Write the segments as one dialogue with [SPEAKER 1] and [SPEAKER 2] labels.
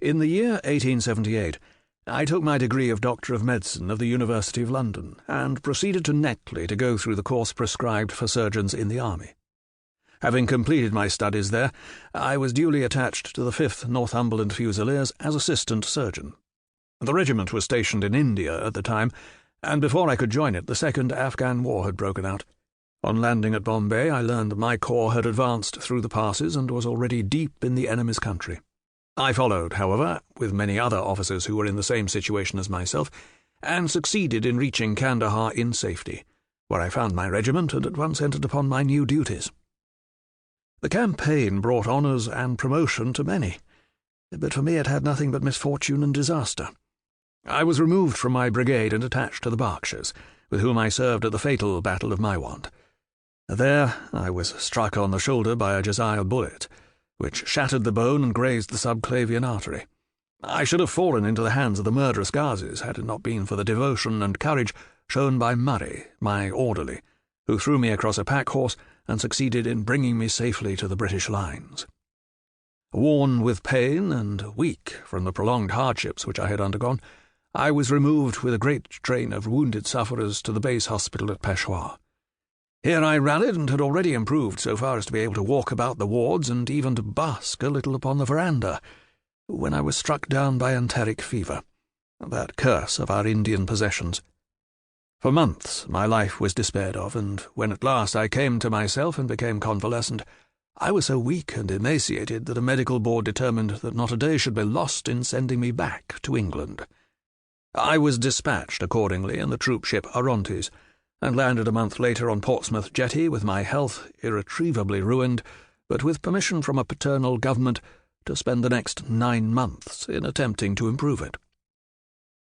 [SPEAKER 1] In the year 1878, I took my degree of Doctor of Medicine of the University of London and proceeded to Netley to go through the course prescribed for surgeons in the army. Having completed my studies there, I was duly attached to the 5th Northumberland Fusiliers as assistant surgeon. The regiment was stationed in India at the time, and before I could join it, the Second Afghan War had broken out. On landing at Bombay, I learned that my corps had advanced through the passes and was already deep in the enemy's country. I followed, however, with many other officers who were in the same situation as myself, and succeeded in reaching Kandahar in safety, where I found my regiment and at once entered upon my new duties. The campaign brought honours and promotion to many, but for me it had nothing but misfortune and disaster. I was removed from my brigade and attached to the Berkshires, with whom I served at the fatal Battle of Maiwand. There I was struck on the shoulder by a Jezile bullet, which shattered the bone and grazed the subclavian artery. I should have fallen into the hands of the murderous Ghazis had it not been for the devotion and courage shown by Murray, my orderly, who threw me across a pack-horse and succeeded in bringing me safely to the British lines. Worn with pain and weak from the prolonged hardships which I had undergone, I was removed with a great train of wounded sufferers to the base hospital at Peshawar. Here I rallied and had already improved so far as to be able to walk about the wards and even to bask a little upon the veranda, when I was struck down by enteric fever, that curse of our Indian possessions. For months my life was despaired of, and when at last I came to myself and became convalescent, I was so weak and emaciated that a medical board determined that not a day should be lost in sending me back to England. I was dispatched accordingly in the troop ship Orontes, and landed a month later on Portsmouth jetty with my health irretrievably ruined, but with permission from a paternal government to spend the next 9 months in attempting to improve it.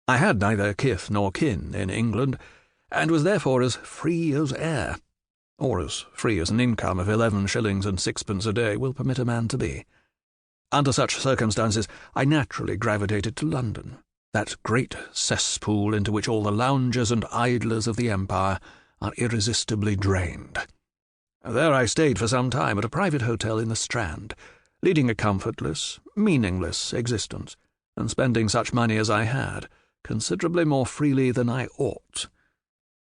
[SPEAKER 1] I had neither kith nor kin in England, and was therefore as free as air, or as free as an income of 11 shillings and 6pence a day will permit a man to be. Under such circumstances, I naturally gravitated to London, that great cesspool into which all the loungers and idlers of the empire are irresistibly drained. There I stayed for some time at a private hotel in the Strand, leading a comfortless, meaningless existence, and spending such money as I had, considerably more freely than I ought.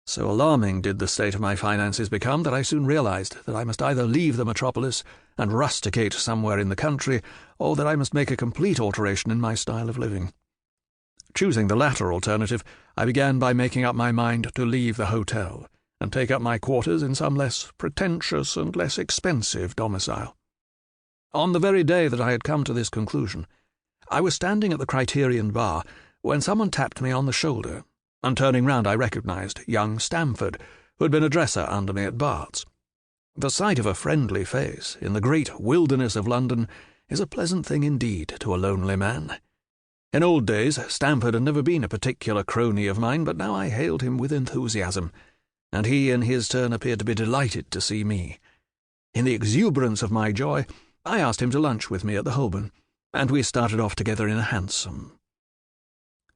[SPEAKER 1] So alarming did the state of my finances become that I soon realized that I must either leave the metropolis and rusticate somewhere in the country, or that I must make a complete alteration in my style of living. Choosing the latter alternative, I began by making up my mind to leave the hotel and take up my quarters in some less pretentious and less expensive domicile. On the very day that I had come to this conclusion, I was standing at the Criterion bar when someone tapped me on the shoulder, and turning round I recognized young Stamford, who had been a dresser under me at Bart's. The sight of a friendly face in the great wilderness of London is a pleasant thing indeed to a lonely man. In old days, Stamford had never been a particular crony of mine, but now I hailed him with enthusiasm, and he in his turn appeared to be delighted to see me. In the exuberance of my joy, I asked him to lunch with me at the Holborn, and we started off together in a hansom.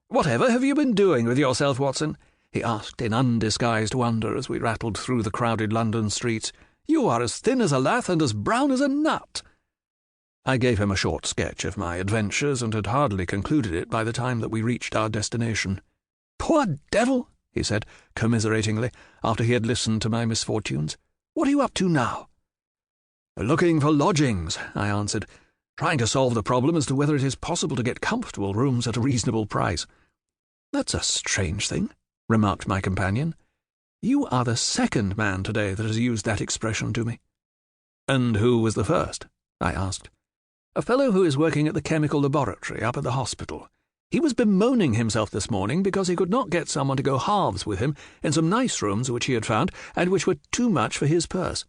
[SPEAKER 1] "Whatever have you been doing with yourself, Watson?" he asked in undisguised wonder as we rattled through the crowded London streets. "You are as thin as a lath and as brown as a nut." I gave him a short sketch of my adventures, and had hardly concluded it by the time that we reached our destination. "Poor devil," he said, commiseratingly, after he had listened to my misfortunes. "What are you up to now?" "Looking for lodgings," I answered, trying to solve the problem as to whether it is possible to get comfortable rooms at a reasonable price. "That's a strange thing," remarked my companion. "You are the second man today that has used that expression to me." "And who was the first?" I asked. "A fellow who is working at the chemical laboratory up at the hospital. He was bemoaning himself this morning because he could not get someone to go halves with him in some nice rooms which he had found, and which were too much for his purse."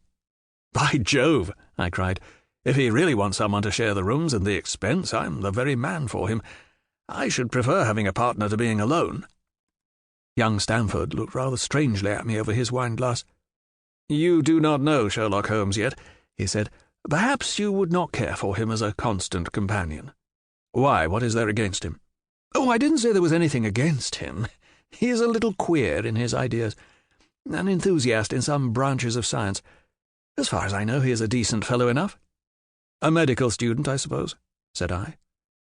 [SPEAKER 1] "By Jove," I cried, "if he really wants someone to share the rooms and the expense, I'm the very man for him. I should prefer having a partner to being alone." Young Stamford looked rather strangely at me over his wine-glass. "You do not know Sherlock Holmes yet," he said. "Perhaps you would not care for him as a constant companion." "Why, what is there against him?" "Oh, I didn't say there was anything against him. He is a little queer in his ideas, an enthusiast in some branches of science. As far as I know, he is a decent fellow enough." "A medical student, I suppose?" said I.